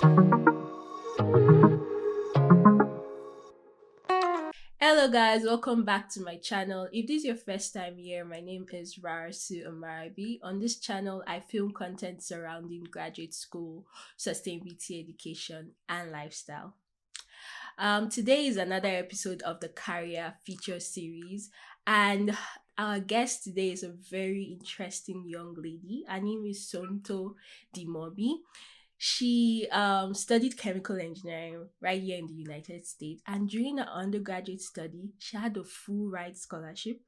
Hello guys, welcome back to my channel. If this is your first time here, my name is Rarasu Amarabi. On this channel, I film content surrounding graduate school, sustainability education, and lifestyle. Today is another episode of the Career Feature Series, and our guest today is a very interesting young lady. Her name is Somto Dimobi. She studied chemical engineering right here in the United States, and during her undergraduate study, she had a full ride scholarship,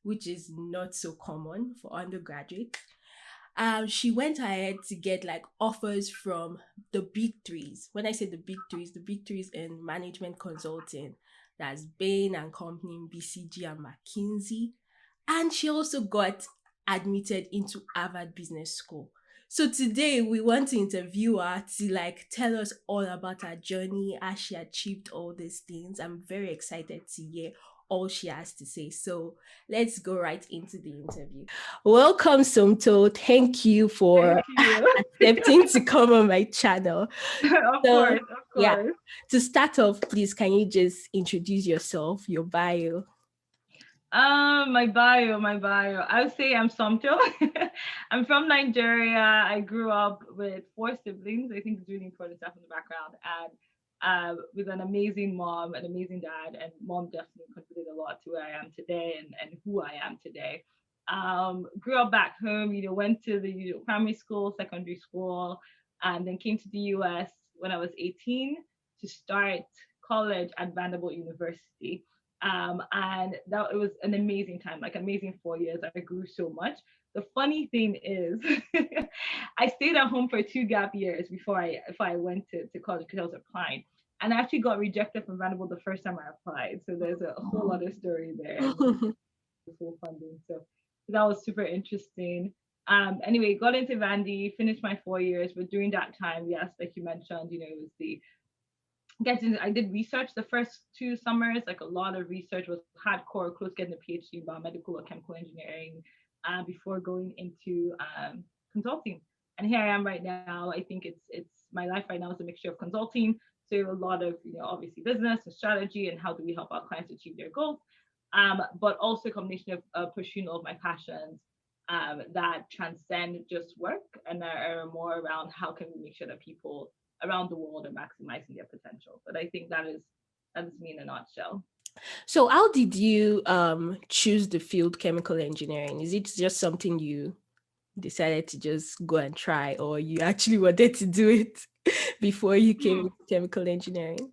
which is not so common for undergraduates. She went ahead to get like offers from the big threes. When I say the big threes in management consulting, that's Bain and Company, BCG, and McKinsey. And she also got admitted into Harvard Business School. So today we want to interview her to like tell us all about her journey as she achieved all these things. I'm very excited to hear all she has to say. So let's go right into the interview. Welcome, Somto. Thank you for Thank you. accepting to come on my channel. Of So course, of yeah, course. to start off, please can you just introduce yourself, your bio? My bio. I would say I'm Somto. I'm from Nigeria. I grew up with four siblings. I think it's really important stuff in the background. And with an amazing mom, an amazing dad, and mom definitely contributed a lot to where I am today and who I am today. Grew up back home, went to the primary school, secondary school, and then came to the US when I was 18 to start college at Vanderbilt University. And that it was an amazing time, like amazing 4 years. I grew so much. The funny thing is, I stayed at home for two gap years before I went to college because I was applying. And I actually got rejected from Vanderbilt the first time I applied. So there's a whole other story there. The full funding. So that was super interesting. Anyway, got into Vandy, finished my 4 years, but during that time, yes, like you mentioned, it was the I did research the first 2 summers, like a lot of research was hardcore, close getting a PhD in biomedical or chemical engineering before going into consulting. And here I am right now. I think it's my life right now is a mixture of consulting, so a lot of obviously business and strategy and how do we help our clients achieve their goals, but also a combination of pursuing all of my passions that transcend just work and are more around how can we make sure that people around the world are maximizing their potential. But I think that is me in a nutshell. So how did you choose the field chemical engineering? Is it just something you decided to just go and try, or you actually wanted to do it before you came Hmm. into chemical engineering?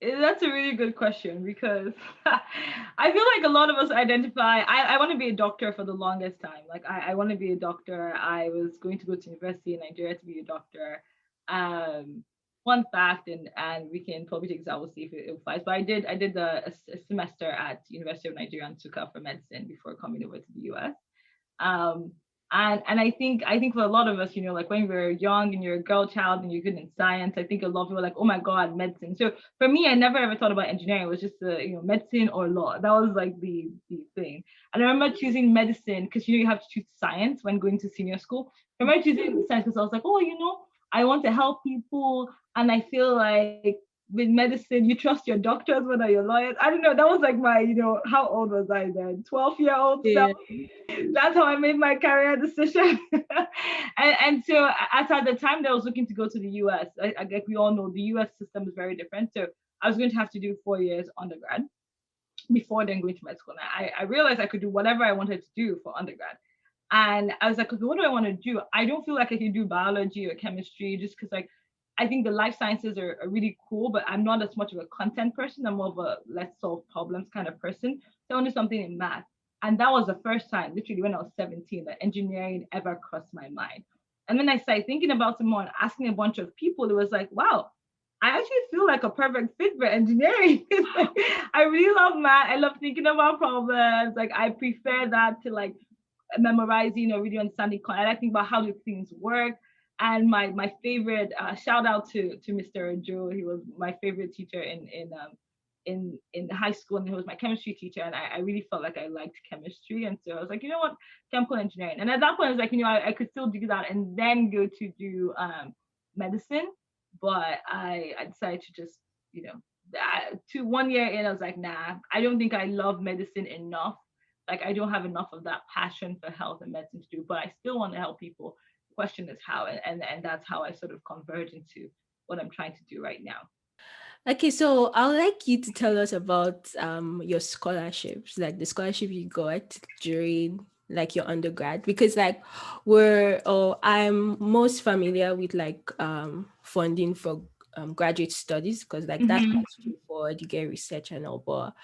That's a really good question because I feel like a lot of us identify. I want to be a doctor for the longest time. Like I want to be a doctor. I was going to go to university in Nigeria to be a doctor. Um, Fun fact, and we can probably take this out. We'll see if it applies. But I did a semester at University of Nigeria in Nsukka for medicine before coming over to the US. Um, and I think for a lot of us, like when we're young and you're a girl child and you're good in science, I think a lot of people are like, oh my God, medicine. So for me, I never ever thought about engineering. It was just medicine or law. That was like the thing. And I remember choosing medicine because you have to choose science when going to senior school. I remember choosing science because I was like, oh, I want to help people, and I feel like with medicine, you trust your doctors more than your lawyers. I don't know. That was like my, how old was I then? 12-year-old self. Yeah. That's how I made my career decision. And so as at the time that I was looking to go to the US, like we all know, the US system is very different. So I was going to have to do 4 years undergrad before then going to med school. And I realized I could do whatever I wanted to do for undergrad. And I was like, okay, what do I want to do? I don't feel like I can do biology or chemistry just because like I think the life sciences are really cool, but I'm not as much of a content person. I'm more of a let's solve problems kind of person. So I wanted something in math. And that was the first time, literally when I was 17, that engineering ever crossed my mind. And then I started thinking about it more and asking a bunch of people. It was like, wow, I actually feel like a perfect fit for engineering. I really love math. I love thinking about problems. Like I prefer that to like memorizing or really understanding. I like thinking about how do things work. And my favorite shout out to Mr. Joe. He was my favorite teacher in high school, and he was my chemistry teacher. And I really felt like I liked chemistry, and so I was like, you know what, chemical engineering. And at that point, I was like, I could still do that, and then go to do medicine. but I decided to just, to 1 year in, I was like, nah, I don't think I love medicine enough. Like, I don't have enough of that passion for health and medicine to do, but I still want to help people. The question is how, and that's how I sort of converge into what I'm trying to do right now. Okay, so I would like you to tell us about your scholarships, like the scholarship you got during like your undergrad, because like I'm most familiar with like funding for graduate studies because like that's Mm-hmm. quite straightforward. You get research and all, but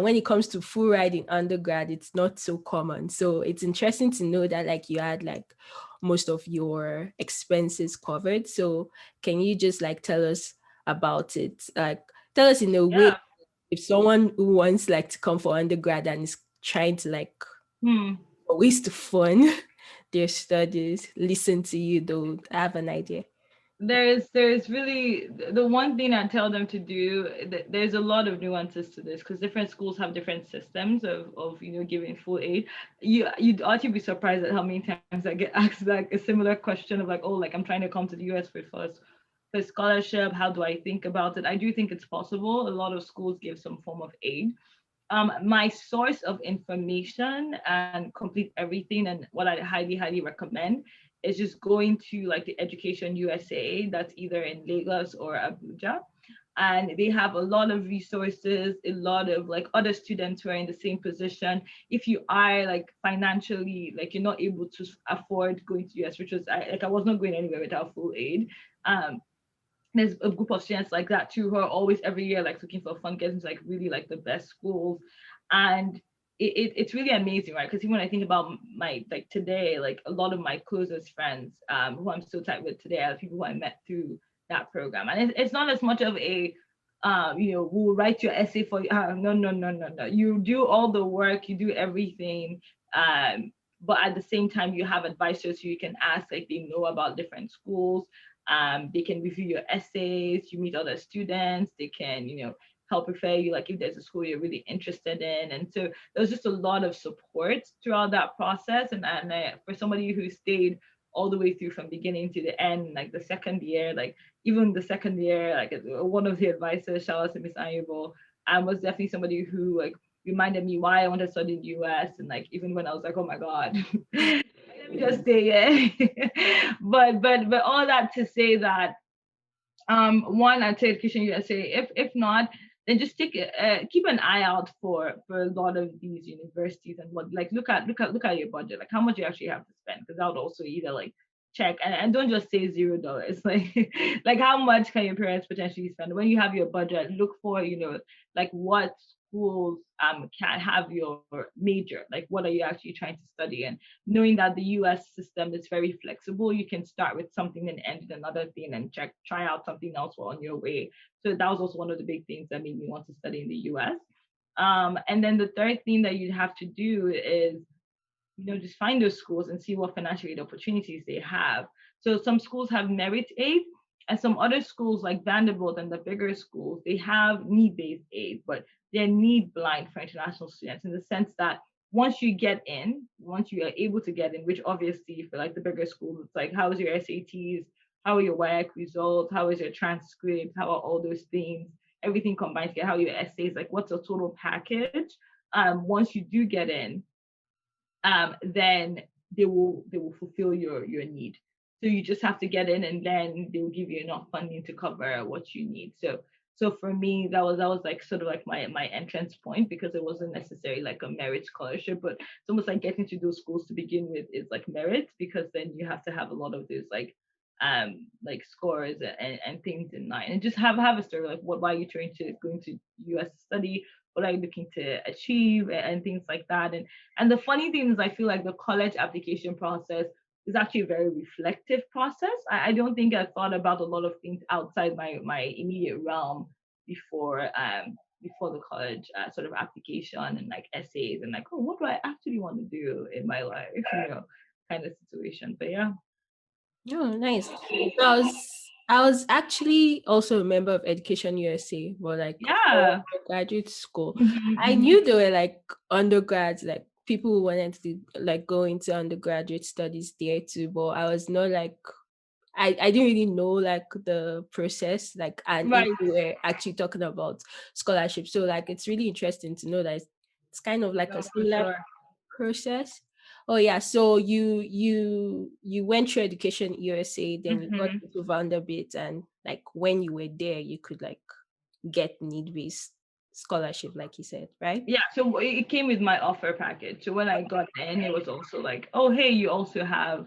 when it comes to full ride in undergrad, it's not so common. So it's interesting to know that like you had like most of your expenses covered. So can you just like tell us about it? Like, tell us in a way, Yeah. if someone who wants like to come for undergrad and is trying to like Hmm. ways to fund their studies, listen to you, they'll have an idea. There's really the one thing I tell them to do. There's a lot of nuances to this because different schools have different systems of giving full aid. You'd actually be surprised at how many times I get asked like a similar question of like, oh, like I'm trying to come to the US for scholarship. How do I think about it? I do think it's possible. A lot of schools give some form of aid. My source of information and complete everything, and what I highly recommend is just going to like the Education USA, that's either in Lagos or Abuja. And they have a lot of resources, a lot of like other students who are in the same position. If you are like financially, like you're not able to afford going to US, which was I was not going anywhere without full aid. Um, there's a group of students like that too who are always every year like looking for fun, getting to like really like the best schools. And it's really amazing, right? Because even when I think about my like today, like a lot of my closest friends who I'm still tight with today are people who I met through that program. And it's not as much of a we'll write your essay for you. No. You do all the work, you do everything. But at the same time, you have advisors who you can ask, like they know about different schools. They can review your essays, you meet other students, they can, help refer you, like if there's a school you're really interested in. And so there's just a lot of support throughout that process. And for somebody who stayed all the way through from beginning to the end, like the second year, like even the second year, like one of the advisors, shout out to Miss Ayubo, was definitely somebody who like reminded me why I wanted to study in the US. And like even when I was like, oh my God, let me just stay here. but all that to say that one, I'd say Education USA. If not, then just keep an eye out for a lot of these universities and what like look at your budget, like how much you actually have to spend, because that would also either like check and don't just say $0. Like how much can your parents potentially spend when you have your budget? Look for like what schools can have your major, like what are you actually trying to study. And knowing that the US system is very flexible, you can start with something and end with another thing and try out something else while on your way. So that was also one of the big things that made me want to study in the US. And then the third thing that you'd have to do is just find those schools and see what financial aid opportunities they have. So some schools have merit aid, and some other schools like Vanderbilt and the bigger schools, they have need-based aid, but they're need blind for international students in the sense that once you are able to get in, which obviously for like the bigger schools, it's like how is your SATs, how are your WAEC results, how is your transcript, how are all those things, everything combined together, how are your essays, like what's the total package. Once you do get in, then they will fulfill your need. So you just have to get in, and then they will give you enough funding to cover what you need. So for me, that was like sort of like my entrance point, because it wasn't necessarily like a merit scholarship, but it's almost like getting to those schools to begin with is like merit, because then you have to have a lot of those like scores and things in mind, and just have a story like why are you trying to going to US study, what are you looking to achieve, and things like that. And the funny thing is, I feel like the college application process is actually a very reflective process. I don't think I thought about a lot of things outside my immediate realm before the college sort of application and like essays and like, oh, what do I actually want to do in my life, kind of situation. But yeah, Oh, nice. So I was actually also a member of Education USA, but like for yeah. graduate school. Mhm, I mhm. knew there were like undergrads, like people who wanted to like go into undergraduate studies there too, but I was not like I didn't really know like the process, like, and if Right. we were actually talking about scholarship. So like it's really interesting to know that it's kind of like No, a for similar sure. process. Oh yeah, so you went through education at USA, then you got Hmm. into Vanderbilt, and like when you were there, you could like get need-based scholarship, like you said, right? Yeah, so it came with my offer package. So when I got in, it was also like, oh, hey, you also have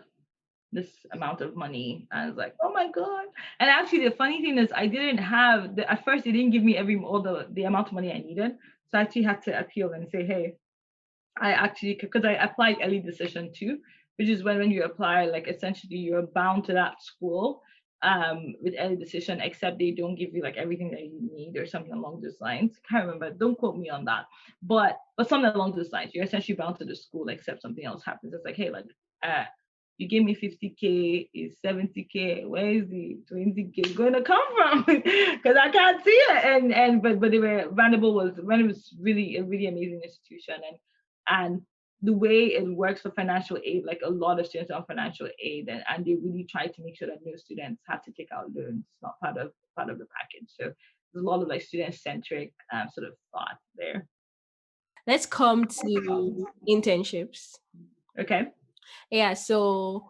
this amount of money. And I was like, oh my God. And actually, the funny thing is, I didn't have, at first, they didn't give me all the amount of money I needed. So I actually had to appeal and say, hey, I actually, because I applied early decision too, which is when you apply, like essentially you're bound to that school with early decision, except they don't give you like everything that you need or something along those lines. Can't remember. Don't quote me on that. But something along those lines. You're essentially bound to the school, except something else happens. It's like, hey, like uh you gave me 50K, is 70K. Where is the 20K going to come from? Because I can't see it. But they were Vanderbilt was really a really amazing institution, and the way it works for financial aid, like a lot of students are on financial aid, and they really try to make sure that no students have to take out loans. It's not part of the package. So there's a lot of like student centric sort of thought there. Let's come to internships. Okay. Yeah, so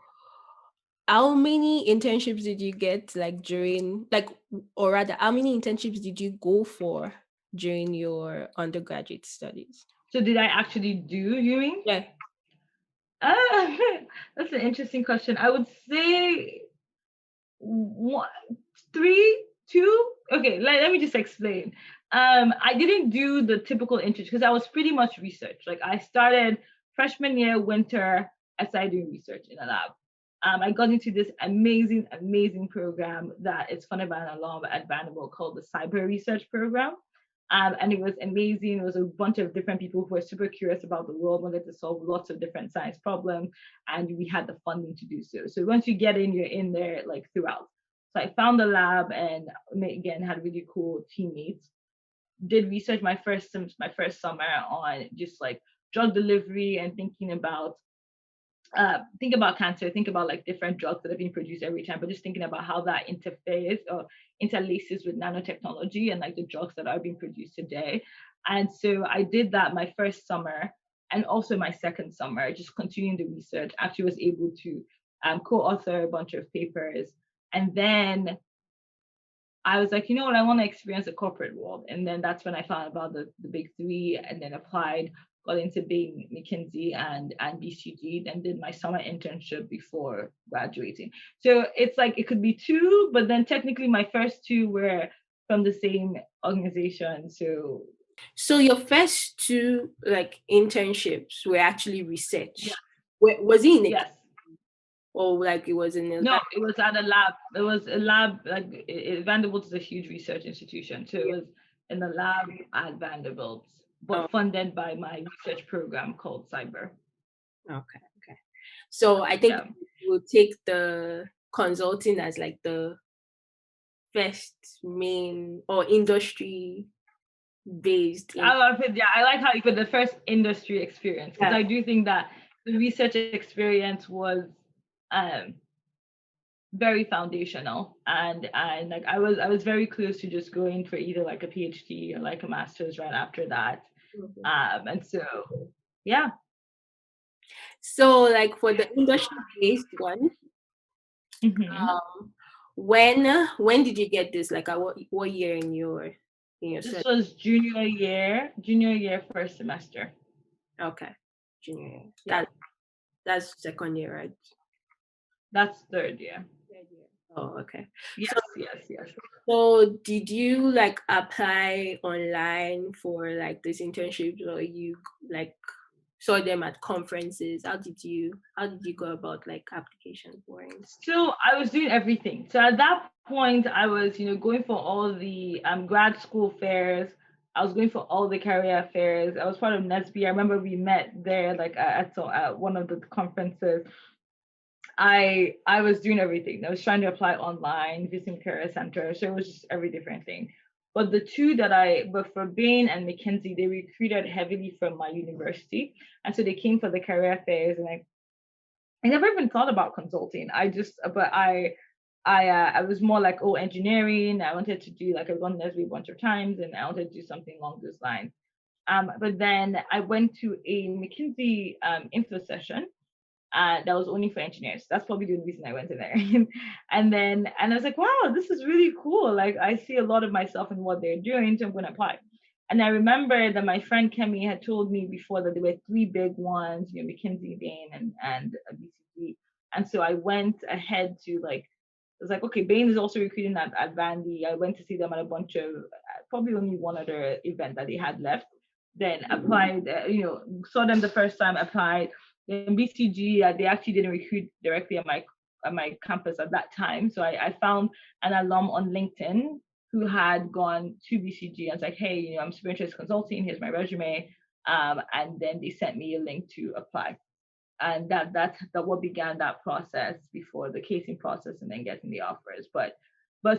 how many internships did you get like during like, or rather how many internships did you go for during your undergraduate studies? So did I actually do, you mean? Yeah. Uh, that's an interesting question. I would say one, three, two. Okay, let me just explain. I didn't do the typical internship because I was pretty much research. Like I started freshman year, winter, I started doing research in a lab. I got into this amazing program that is funded by an alum at Vanderbilt called the Cyber Research Program. And it was amazing. It was a bunch of different people who were super curious about the world, wanted to solve lots of different science problems, and we had the funding to do so. So once you get in, you're in there like throughout. So I found the lab and again had really cool teammates. Did research my first summer on just like drug delivery and think about cancer, think about like different drugs that are being produced every time, but just thinking about how that interface or interlaces with nanotechnology and like the drugs that are being produced today. And so I did that my first summer and also my second summer, just continuing the research. Actually was able to co-author a bunch of papers. And then I was like, you know what, I want to experience the corporate world. And then that's when I found about the big three and then applied, got into Bain, McKinsey and BCG, then did my summer internship before graduating. So it's like it could be two, but then technically my first two were from the same organization. So So your first two like internships were actually yeah, research. Was it in a yes. or like it was in a No, lab? it was at a lab. It was a lab, like Vanderbilt is a huge research institution. So it was in the lab at Vanderbilt, Oh, but funded by my research program called Cyber. okay, okay. So I think Yeah. we'll take the consulting as like the first main or industry based in. I love it. Yeah, I like how you put the first industry experience because Yeah. I do think that the research experience was um very foundational and like I was very close to just going for either like a PhD or like a master's right after that. Mhm. And so yeah. So like for the industry based one, Hmm. when did you get this? Like what year in your This study? was junior year first semester. Okay, junior year. Yeah, That's second year, right? that's third year. Third year. Oh, okay. So Yes, yes, yes. so did you like apply online for like these internships, or you like saw them at conferences? How did you go about like application for it? So I was doing everything. So at that point, I was, going for all the grad school fairs. I was going for all the career fairs. I was part of NESB. I remember we met there, like at one of the conferences. I was doing everything. I was trying to apply online, visiting career center. So it was just every different thing. But but for Bain and McKinsey, they recruited heavily from my university. And so they came for the career fairs and I never even thought about consulting. But I was more like, oh, engineering. I wanted to do like I've gone Nesby a bunch of times, and I wanted to do something along those lines. But then I went to a McKinsey info session that was only for engineers. That's probably the only reason I went in there. And I was like, wow, this is really cool. Like I see a lot of myself in what they're doing, so I'm going to apply. And I remember that my friend Kemi had told me before that there were three big ones, McKinsey, Bain, and BCG. And so I went ahead to like, it was like, okay, Bain is also recruiting at Vandy. I went to see them at a bunch of, probably only one other event that they had left. Then applied, saw them the first time, applied. Then BCG, they actually didn't recruit directly at my campus at that time. So I found an alum on LinkedIn who had gone to BCG and was like, hey, I'm super interested in consulting. Here's my resume. And then they sent me a link to apply. And that's what began that process before the casing process and then getting the offers. But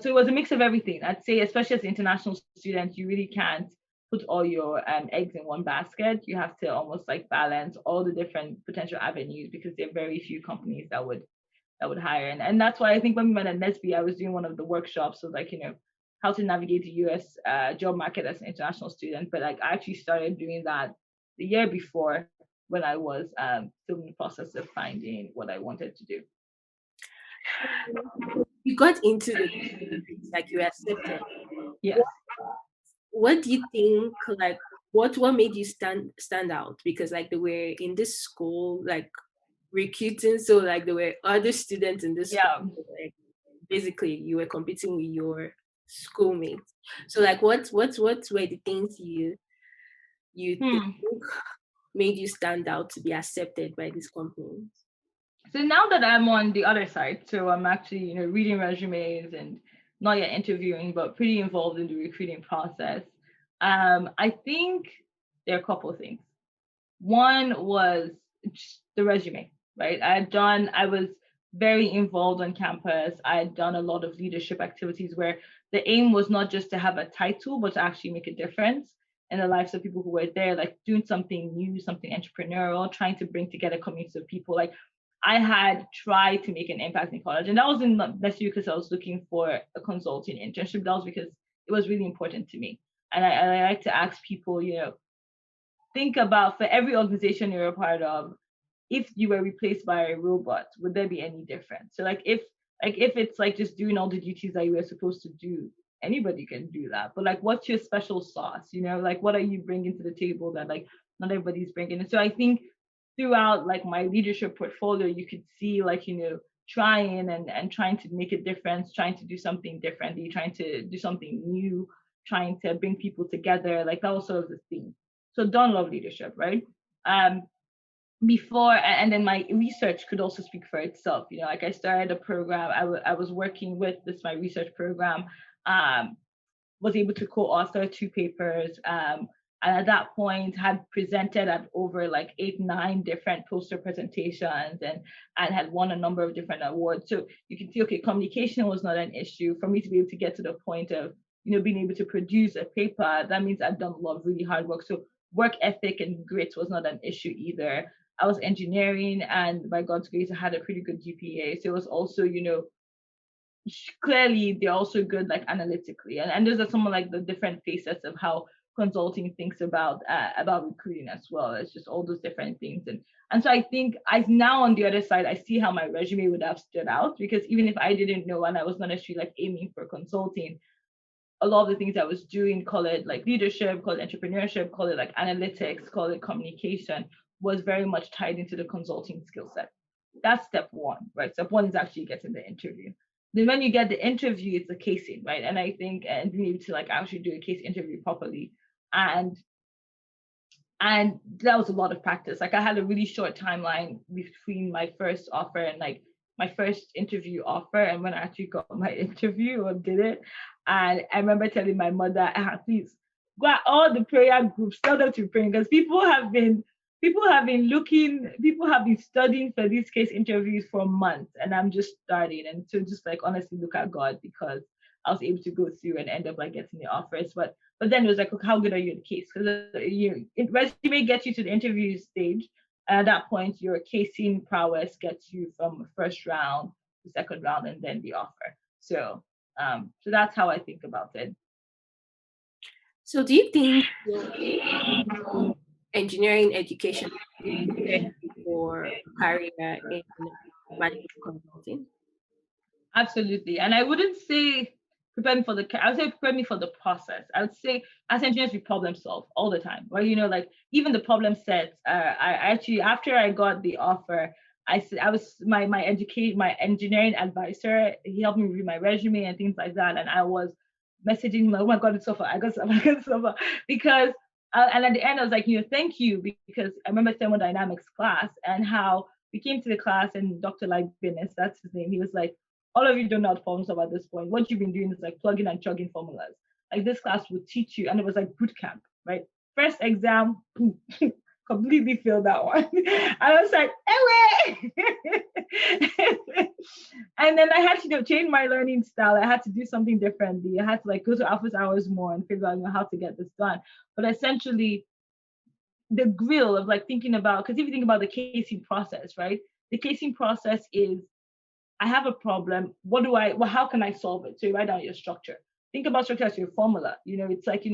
so it was a mix of everything. I'd say, especially as an international student, you really can't put all your eggs in one basket. You have to almost like balance all the different potential avenues because there are very few companies that would hire. And that's why I think when we met at Nesby, I was doing one of the workshops of like, how to navigate the US job market as an international student. But like I actually started doing that the year before when I was still in the process of finding what I wanted to do. You got into the like you accepted. Yes. What do you think like what made you stand out? Because like they were in this school like recruiting, so like there were other students in this school, Yeah. like basically you were competing with your schoolmates. So like what were the things you think Hmm. made you stand out to be accepted by these companies? So now that I'm on the other side, so I'm actually, reading resumes and not yet interviewing, but pretty involved in the recruiting process. I think there are a couple of things. One was just the resume, right? I was very involved on campus. I had done a lot of leadership activities where the aim was not just to have a title, but to actually make a difference in the lives of people who were there, like doing something new, something entrepreneurial, trying to bring together communities of people. Like I had tried to make an impact in college, and that wasn't necessarily because I was looking for a consulting internship. That was because it was really important to me. And I like to ask people, think about for every organization you're a part of, if you were replaced by a robot, would there be any difference? So like if it's like just doing all the duties that you were supposed to do, anybody can do that. But like what's your special sauce? Like what are you bringing to the table that like not everybody's bringing? And so I think throughout like my leadership portfolio, you could see like, trying and trying to make a difference, trying to do something differently, trying to do something new, trying to bring people together. Like that was sort of the theme. So done love leadership, right? Um, before and then my research could also speak for itself. Like I started a program. I was working with this my research program. Um, was able to co-author two papers. And at that point had presented at over like 8 9 different poster presentations and had won a number of different awards. So you can see, okay, communication was not an issue for me to be able to get to the point of being able to produce a paper. That means I've done a lot of really hard work. So work ethic and grit was not an issue either. I was engineering, and by God's grace I had a pretty good GPA. So it was also clearly they're also good like analytically, and those are some of like the different facets of how consulting thinks about recruiting as well. It's just all those different things. And so I think I now on the other side I see how my resume would have stood out, because even if I didn't know and I was not actually like aiming for consulting, a lot of the things I was doing, call it like leadership, call it entrepreneurship, call it like analytics, call it communication, was very much tied into the consulting skill set. That's step one, right? Step one is actually getting the interview. Then when you get the interview, it's a casing, right? And I think and you need to like actually do a case interview properly. And and that was a lot of practice. Like I had a really short timeline between my first offer and like my first interview offer and when I actually got my interview or did it. And I remember telling my mother, please go at all the prayer groups, tell them to pray, because people have been studying for these case interviews for months and I'm just starting. And so just like honestly look at God, because I was able to go through and end up like getting the offers. But then it was like, okay, how good are you in the case? Because resume gets you to the interview stage. And at that point, your casing prowess gets you from first round the second round, and then the offer. So that's how I think about it. So do you think engineering education prepared you for a career in management consulting? Absolutely. And I wouldn't say prepare me for I would say prepare me for the process. I would say as engineers, we problem solve all the time. Well, like even the problem sets, I actually, after I got the offer, I was my engineering advisor. He helped me review my resume and things like that. And I was messaging him like, oh my God, it's so far. I got so far. I got so far. Because, and at the end, I was like, thank you. Because I remember thermodynamics class and how we came to the class and Dr. Libinus, that's his name. He was like, all of you don't know how to problem solve at this point. What you've been doing is like plugging and chugging formulas. Like this class would teach you, and it was like boot camp, right? First exam, completely failed that one. I was like, anyway. And then I had to change my learning style. I had to do something differently. I had to like go to office hours more and figure out how to get this done. But essentially, the grill of like thinking about, because if you think about the casing process, right? The casing process is I have a problem. How can I solve it? So you write down your structure. Think about structure as your formula. It's like,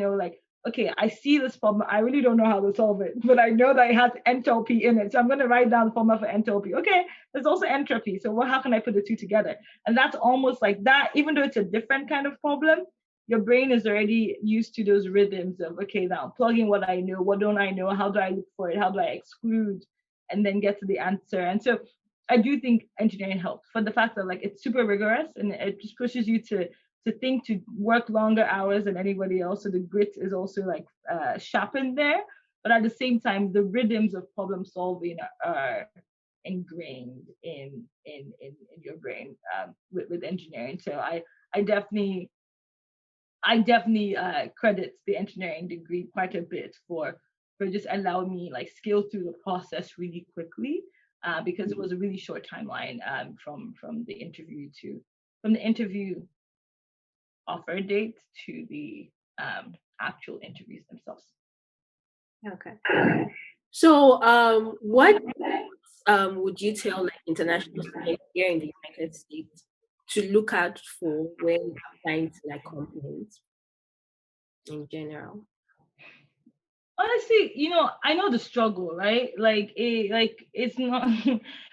okay, I see this problem. I really don't know how to solve it, but I know that it has enthalpy in it. So I'm going to write down the formula for enthalpy. Okay, there's also entropy. So how can I put the two together? And that's almost like that, even though it's a different kind of problem, your brain is already used to those rhythms of, okay, now plugging what I know, what don't I know, how do I look for it, how do I exclude, and then get to the answer. And so I do think engineering helps for the fact that like it's super rigorous and it just pushes you to think, to work longer hours than anybody else. So the grit is also like sharpened there. But at the same time, the rhythms of problem solving are ingrained in your brain with engineering. So I definitely credit the engineering degree quite a bit for just allowing me like scale through the process really quickly because it was a really short timeline from the interview offer date to the actual interviews themselves. Okay. So, what would you tell like international students here in the United States to look out for when applying to like companies in general? Honestly, I know the struggle, right? It's not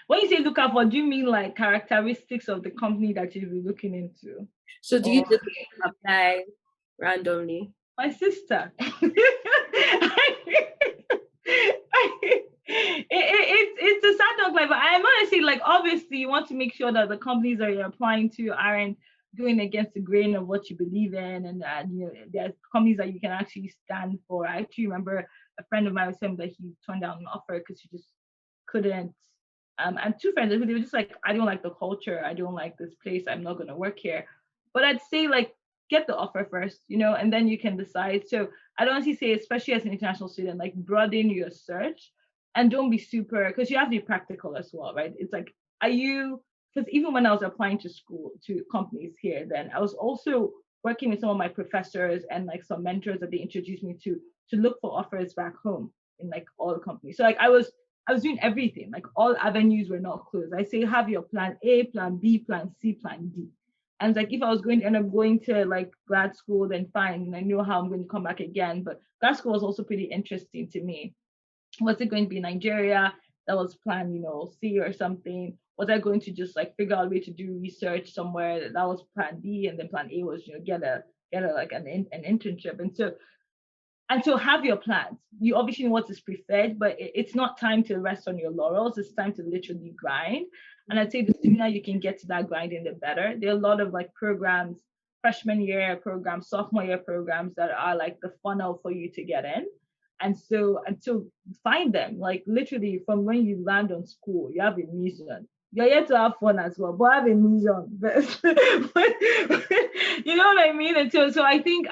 when you say look out for, do you mean like characteristics of the company that you'll be looking into? So, do you Or just apply randomly? my sister. It's a sad dog life, but I'm honestly like obviously you want to make sure that the companies that you're applying to aren't going against the grain of what you believe in, and that there's companies that you can actually stand for. I actually remember a friend of mine was saying that he turned down an offer because he just couldn't. And two friends, they were just like, I don't like the culture, I don't like this place, I'm not gonna work here. But I'd say like get the offer first, and then you can decide. So I'd honestly say, especially as an international student, like broaden your search and don't be super, because you have to be practical as well, right? It's like, because even when I was applying to companies here, then I was also working with some of my professors and like some mentors that they introduced me to look for offers back home in like all the companies. So like I was doing everything, like all avenues were not closed. I say have your plan A, plan B, plan C, plan D. And like if I was going to end up going to like grad school, then fine. And I know how I'm going to come back again. But grad school was also pretty interesting to me. Was it going to be Nigeria? That was plan, C or something. Was I going to just like figure out a way to do research somewhere? That was plan B, and then plan A was get a like an internship. And so have your plans. You obviously know what is preferred, but it's not time to rest on your laurels. It's time to literally grind. And I'd say the sooner you can get to that grinding, the better. There are a lot of like programs, freshman year programs, sophomore year programs that are like the funnel for you to get in. And so find them. Like literally from when you land on school, you have a mission. You're here to have fun as well, but have a mission. But you know what I mean? And so I think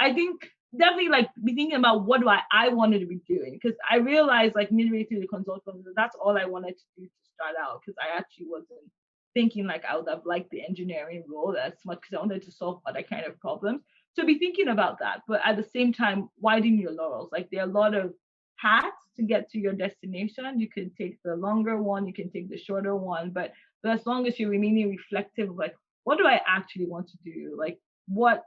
definitely like be thinking about what do I wanted to be doing, because I realized like midway through the consulting that's all I wanted to do to start out, because I actually wasn't thinking like I would have liked the engineering role as much, because I wanted to solve other kind of problems. So be thinking about that, but at the same time widen your laurels. Like there are a lot of paths to get to your destination. You can take the longer one, you can take the shorter one, but But as long as you're remaining reflective of like, what do I actually want to do? Like, what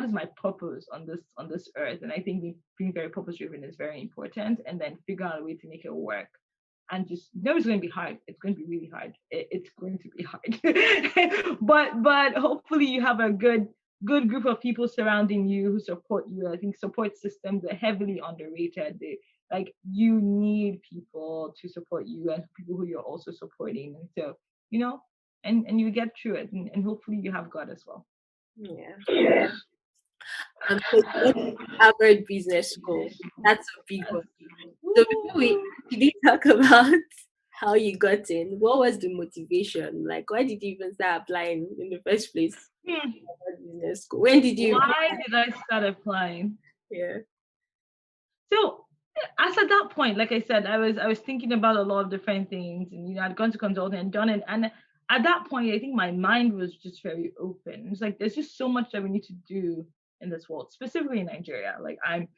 is my purpose on this earth? And I think being very purpose driven is very important, and then figure out a way to make it work. And just know it's going to be hard. It's going to be really hard. It's going to be hard. But hopefully you have a good group of people surrounding you who support you. I think support systems are heavily underrated. Like, you need people to support you and people who you're also supporting. And so, and you get through it, and hopefully you have God as well. Yeah. So you went to Harvard Business School. That's a big one. So before we actually talk about how you got in, what was the motivation? Like, why did you even start applying in the first place? Hmm. Harvard Business School. When did you? Why did I start applying? Yeah. So as at that point, like I said, I was thinking about a lot of different things, and I'd gone to consulting and done it. And at that point, I think my mind was just very open. It's like there's just so much that we need to do in this world, specifically in Nigeria. Like, I'm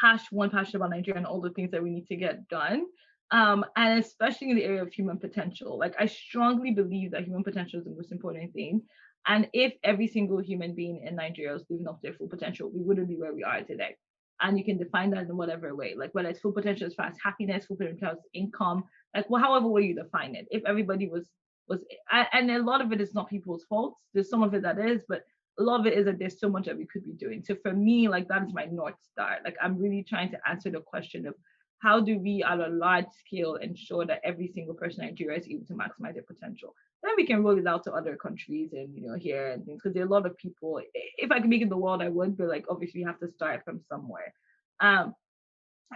passionate about Nigeria and all the things that we need to get done. And especially in the area of human potential. Like, I strongly believe that human potential is the most important thing. And if every single human being in Nigeria was living up to their full potential, we wouldn't be where we are today. And you can define that in whatever way, like whether it's full potential as far as happiness, full potential as income, like, well, however way you define it. If everybody was, and a lot of it is not people's faults. There's some of it that is, but a lot of it is that there's so much that we could be doing. So for me, like, that is my North Star. Like, I'm really trying to answer the question of how do we at a large scale ensure that every single person in Nigeria is able to maximize their potential. Then we can roll it out to other countries and here and things, because there are a lot of people. If I could make it the world, I would, but like, obviously you have to start from somewhere. Um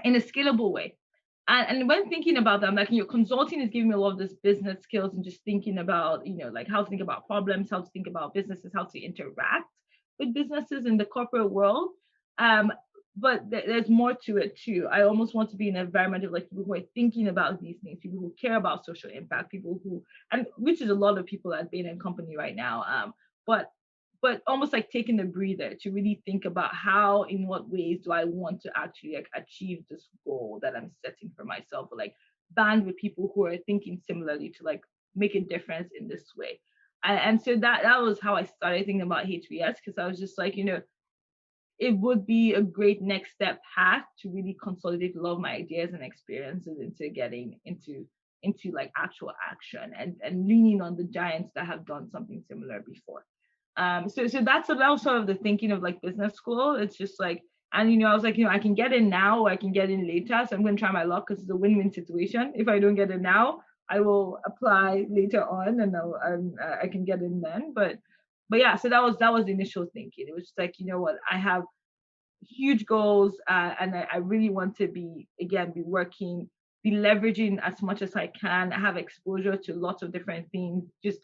in a scalable way. And when thinking about that, I'm like, consulting is giving me a lot of this business skills and just thinking about, like how to think about problems, how to think about businesses, how to interact with businesses in the corporate world. Um, but there's more to it too. I almost want to be in an environment of like people who are thinking about these things, people who care about social impact, people who, and which is a lot of people at Bain and Company right now. But almost like taking a breather to really think about how, in what ways do I want to actually like achieve this goal that I'm setting for myself, or like band with people who are thinking similarly to like make a difference in this way. And so that was how I started thinking about HBS, because I was just like, it would be a great next step path to really consolidate a lot of my ideas and experiences into getting into like actual action, and leaning on the giants that have done something similar before. So that was sort of the thinking of like business school. It's just like, and I was like, I can get in now or I can get in later. So I'm going to try my luck because it's a win-win situation. If I don't get it now, I will apply later on, and I can get in then. But yeah, so that was the initial thinking. It was just like, what, I have huge goals, and I really want to be working, be leveraging as much as I can, have exposure to lots of different things, just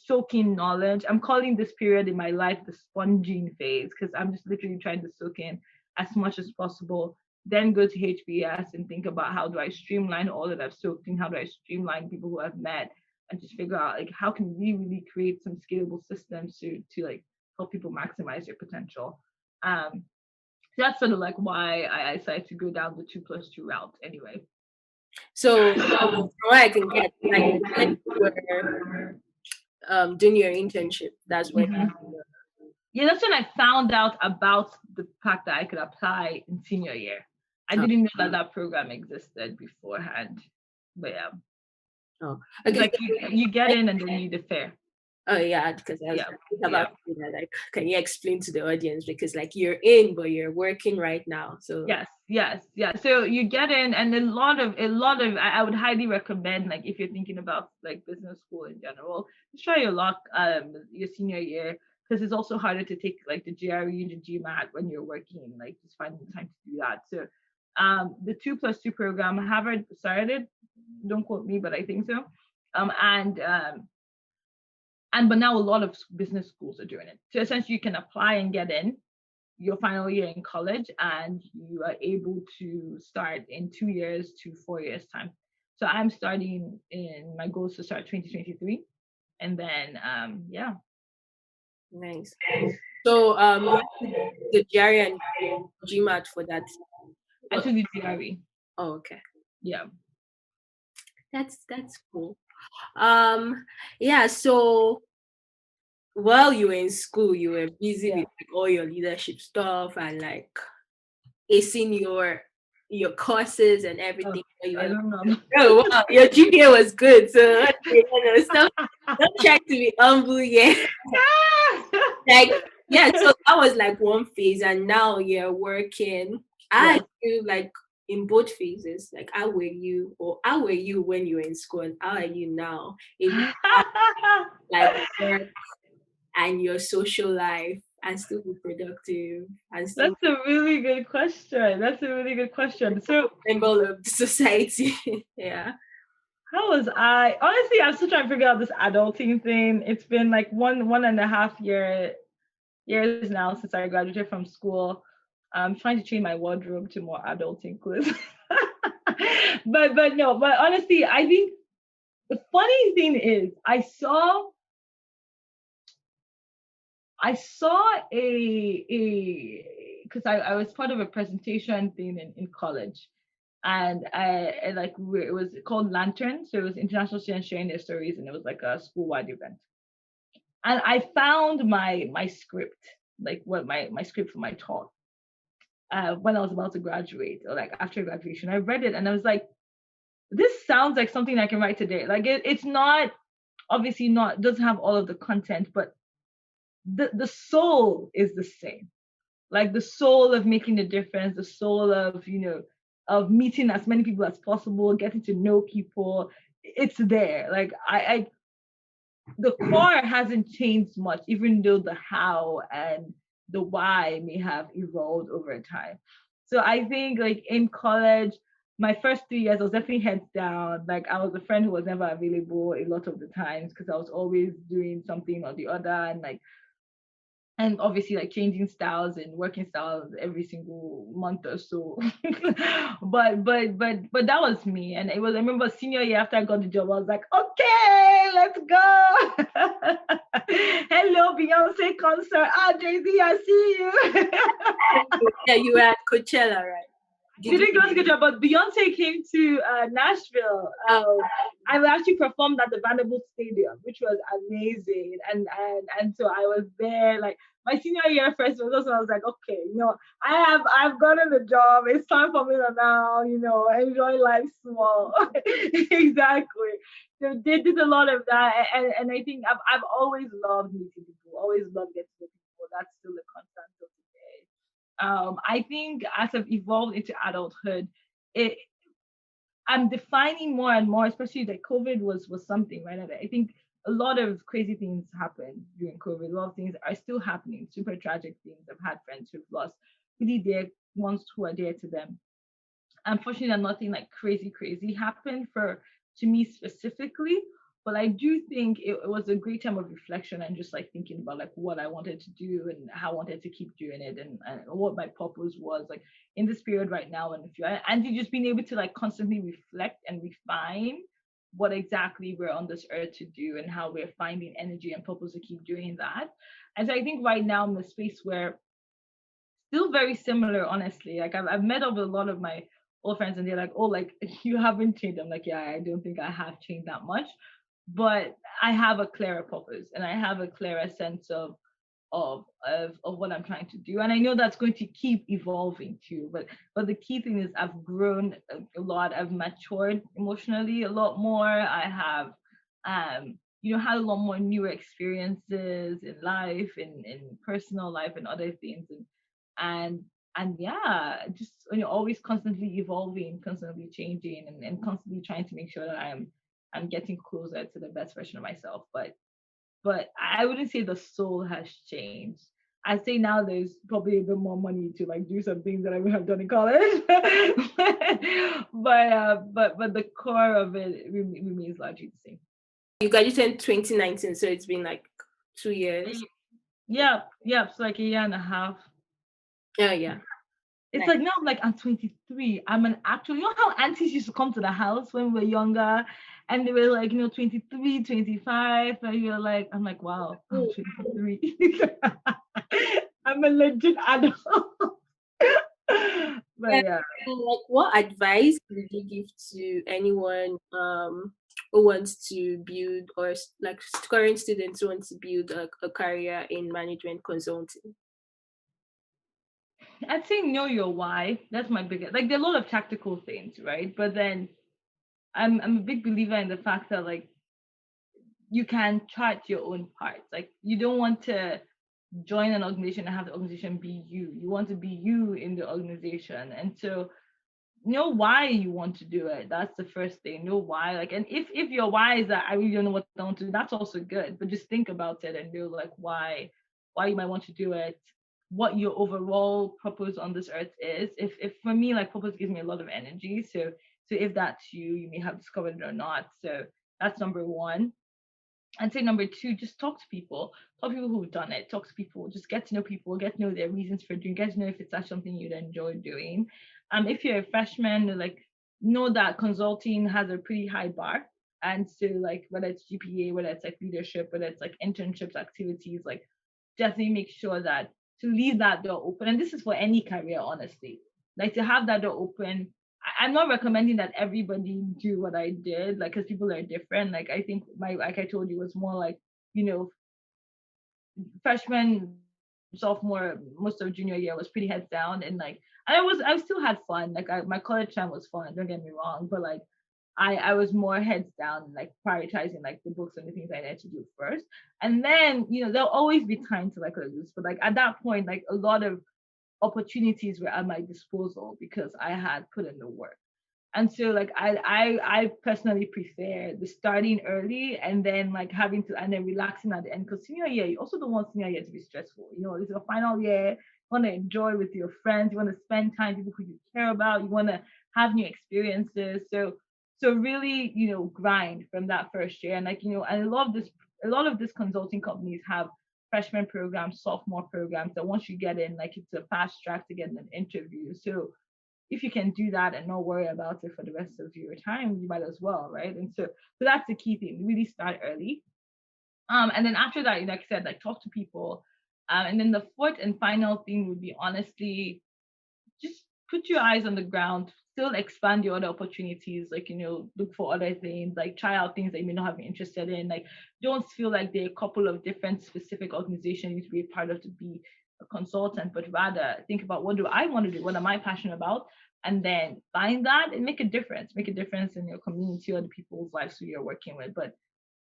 soaking knowledge. I'm calling this period in my life the sponging phase, because I'm just literally trying to soak in as much as possible, then go to HBS and think about how do I streamline all that I've soaked in, how do I streamline people who I've met, and just figure out like how can we really create some scalable systems to like help people maximize their potential. That's sort of like why I decided to go down the 2+2 route anyway. So from what I can get, like when you were doing your internship, that's when. Yeah, that's when I found out about the fact that I could apply in senior year. I didn't know that program existed beforehand. But yeah. Oh, It's okay. like you get in and then you defer. Oh yeah, because I was Yeah. thinking about that. Like, can you explain to the audience, because like you're in, but you're working right now. So Yes. So you get in, and a lot of I would highly recommend, like if you're thinking about like business school in general, just try your luck your senior year, because it's also harder to take like the GRE and the GMAT when you're working, like just finding the time to do that. So the 2+2 program, Harvard started, don't quote me, but I think so. But now a lot of business schools are doing it. So essentially you can apply and get in your final year in college, and you are able to start in 2 years to 4 years time. So I'm starting in, my goal is to start 2023, and then yeah. Nice. So the GRE and GMAT for that. I took the GRE. Oh, okay. Yeah. That's cool. Yeah, so while you were in school, you were busy Yeah. with like all your leadership stuff and like acing your courses and Oh, everything. So you were I like, don't know. oh wow, your GPA was good. So okay, stop, don't try to be humble yet. Like, yeah, so that was like one phase, and now you're working. I Yes. feel like in both phases, like how were you, or how were you when you were in school, and how are you now able to have like work and your social life and still be productive and still That's a really good question. That's a really good question. So, be a member of the society? Yeah. how was I? Honestly, I'm still trying to figure out this adulting thing. It's been like one and a half years now since I graduated from school. I'm trying to change my wardrobe to more adulting clothes. But honestly, I think the funny thing is I saw a because I was part of a presentation thing in college, and I like it was called Lantern, so it was international students sharing their stories, and it was like a school wide event. And I found my script, like what my script for my talk, when I was about to graduate or like after graduation. I read it and I was like, this sounds like something I can write today. Like it's not obviously not doesn't have all of the content, but the soul is the same. Like the soul of making a difference, the soul of of meeting as many people as possible, getting to know people. It's there. Like I the core hasn't changed much, even though the how and the why may have evolved over time. So I think like in college, my first 3 years, I was definitely heads down. Like I was a friend who was never available a lot of the times because I was always doing something or the other, and obviously like changing styles and working styles every single month or so. But that was me. And it was, I remember senior year after I got the job, I was like, okay, let's go. Hello, Beyonce concert. Ah, Jay-Z, I see you. Yeah, you were at Coachella, right? Did you? Didn't go to good job, but Beyonce came to Nashville. I actually performed at the Vanderbilt Stadium, which was amazing. And so I was there. Like my senior year first was also, I was like, okay, I've gotten a job. It's time for me to now, enjoy life small. Exactly. So they did a lot of that, and I think I've always loved meeting people. Always loved getting to know people. That's still a constant till today. I think as I've evolved into adulthood, it, I'm defining more and more, especially like COVID was something, right? And I think a lot of crazy things happened during COVID. A lot of things are still happening, super tragic things. I've had friends who've lost really dear ones who are dear to them. Unfortunately, nothing like crazy happened for to me specifically, but I do think it was a great time of reflection and just like thinking about like what I wanted to do and how I wanted to keep doing it, and what my purpose was like in this period right now and if you and you just being able to like constantly reflect and refine what exactly we're on this earth to do and how we're finding energy and purpose to keep doing that. And so I think right now I'm in a space where still very similar, honestly. Like I've met up with a lot of my old friends and they're like, oh, like you haven't changed. I'm like, yeah, I don't think I have changed that much. But I have a clearer purpose and I have a clearer sense of what I'm trying to do. And I know that's going to keep evolving too. But the key thing is I've grown a lot. I've matured emotionally a lot more. I have had a lot more newer experiences in life, in personal life and other things. And and yeah, just always constantly evolving, constantly changing, and constantly trying to make sure that I'm getting closer to the best version of myself. But I wouldn't say the soul has changed. I'd say now there's probably a bit more money to like do some things that I would have done in college. But the core of it remains largely the same. You graduated in 2019, so it's been like 2 years. Yeah, it's like a year and a half. Oh yeah. It's Nice. like now I'm like I'm 23. I'm an actual, how aunties used to come to the house when we were younger and they were like, 23, 25. And you're like, I'm like, wow, I'm 23. I'm a legit adult. Yeah, yeah. like what advice would you give to anyone who wants to build or like current students who want to build a career in management consulting? I'd say know your why. That's my biggest. Like there are a lot of tactical things, right? But then I'm a big believer in the fact that like you can chart your own parts. Like you don't want to join an organization and have the organization be you. You want to be you in the organization. And so know why you want to do it. That's the first thing. Know why. Like, and if your why is that I really don't know what I want to do, that's also good. But just think about it and know like why you might want to do it, what your overall purpose on this earth is. If for me, like purpose gives me a lot of energy. So if that's you, you may have discovered it or not. So that's number one. I'd say number two, just talk to people who've done it, talk to people, just get to know people, get to know their reasons for doing, get to know if it's actually something you'd enjoy doing. If you're a freshman, like know that consulting has a pretty high bar. And so like whether it's GPA, whether it's like leadership, whether it's like internships, activities, like definitely make sure that to leave that door open. And this is for any career, honestly. Like to have that door open. I'm not recommending that everybody do what I did, like because people are different. Like I think my like I told you was more like, you know, freshman, sophomore, most of junior year was pretty heads down and like I still had fun. Like my college time was fun, don't get me wrong, but like I was more heads down, like prioritizing like the books and the things I needed to do first. And then, there'll always be time to like lose. But like at that point, like a lot of opportunities were at my disposal because I had put in the work. And so like I personally prefer the starting early and then like having to and then relaxing at the end because senior year you also don't want senior year to be stressful. It's your final year. You want to enjoy with your friends. You want to spend time with people who you care about. You want to have new experiences. So really grind from that first year. And like I love this. A lot of these consulting companies have freshman programs, sophomore programs that once you get in, like it's a fast track to get an interview. So if you can do that and not worry about it for the rest of your time, you might as well, right? And so that's the key thing. Really start early. And then after that, like I said, like talk to people. And then the fourth and final thing would be honestly just put your eyes on the ground, still expand your other opportunities, like, look for other things, like try out things that you may not have been interested in. Like, don't feel like there are a couple of different specific organizations you need to be a part of to be a consultant, but rather think about what do I want to do? What am I passionate about? And then find that and make a difference in your community or the people's lives who you're working with. But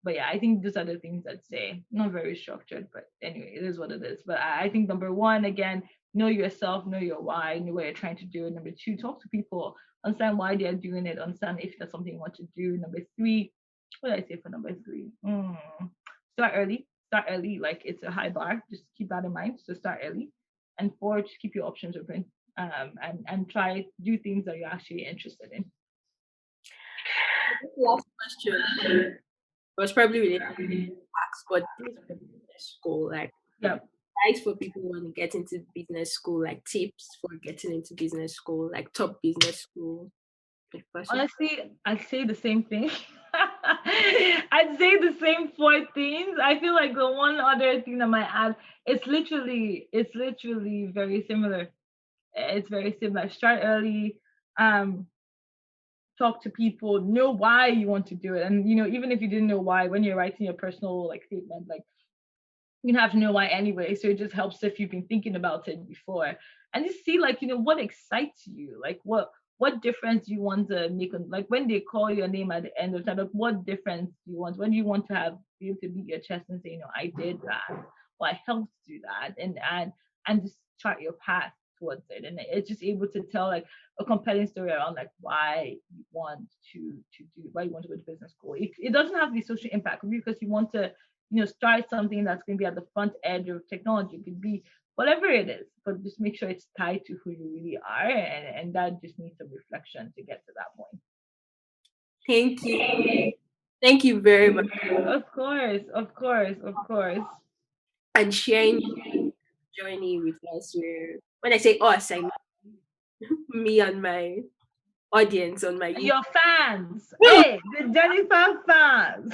yeah, I think those are the things I'd say. Not very structured, but anyway, it is what it is. But I think number one, again, know yourself, know your why, know what you're trying to do. Number two, talk to people, understand why they're doing it, understand if that's something you want to do. Number three, what did I say for number three? Start early. Start early. Like it's a high bar. Just keep that in mind. So start early. And four, just keep your options open. And try do things that you're actually interested in. Last question was probably related to tax, but this is for business school. Like, Yeah. advice for people who want to get into business school, like tips for getting into business school, like top business school, if possible. Honestly, I'd say the same thing. I'd say the same four things. I feel like the one other thing that might add, it's literally very similar. It's very similar. Start early, um, talk to people, know why you want to do it. And even if you didn't know why, when you're writing your personal like statement, like you don't have to know why anyway. So it just helps if you've been thinking about it before. And just see like, what excites you. Like what difference you want to make on like when they call your name at the end of time, like what difference do you want? When do you want to have be able to beat your chest and say, I did that, or I helped do that, and just chart your path towards it. And it's just able to tell like a compelling story around like why you want to do why you want to go to business school. It doesn't have to be social impact because you want to start something that's going to be at the front edge of technology. It could be whatever it is, but just make sure it's tied to who you really are. And that just needs some reflection to get to that point. Thank you. Thank you very much. Of course, of course, of course. And sharing your journey with us. Where when I say us, I mean me and my audience on my YouTube. Your fans, hey, the Jennifer fans.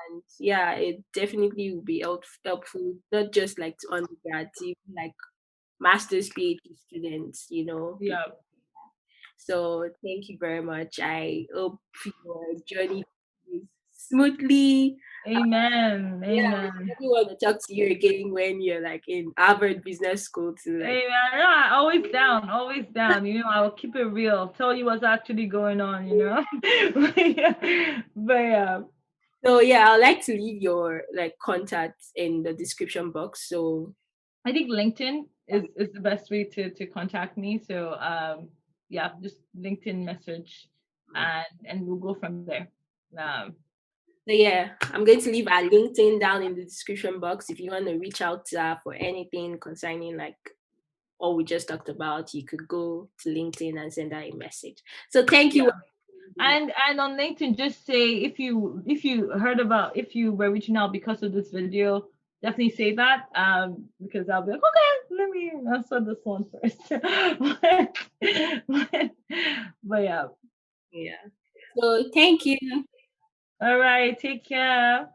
And yeah, it definitely will be helpful, not just like to undergrads, even like master's PhD students, Yeah. So thank you very much. I hope your journey is smoothly. Amen. Yeah, Amen. I want to talk to you again when you're like in Harvard Business School to like. Amen. Yeah, always down, always down. I'll keep it real. Tell you what's actually going on. But yeah. So yeah, I'd like to leave your like contacts in the description box. So I think LinkedIn is the best way to contact me. So yeah, just LinkedIn message and we'll go from there. Um, So yeah, I'm going to leave our LinkedIn down in the description box if you want to reach out to her for anything concerning like all we just talked about. You could go to LinkedIn and send her a message. So thank you. yeah. And on LinkedIn, just say if you were reaching out because of this video, definitely say that because I'll be like, okay, let me answer this one first. But yeah. Yeah. So thank you. All right, take care.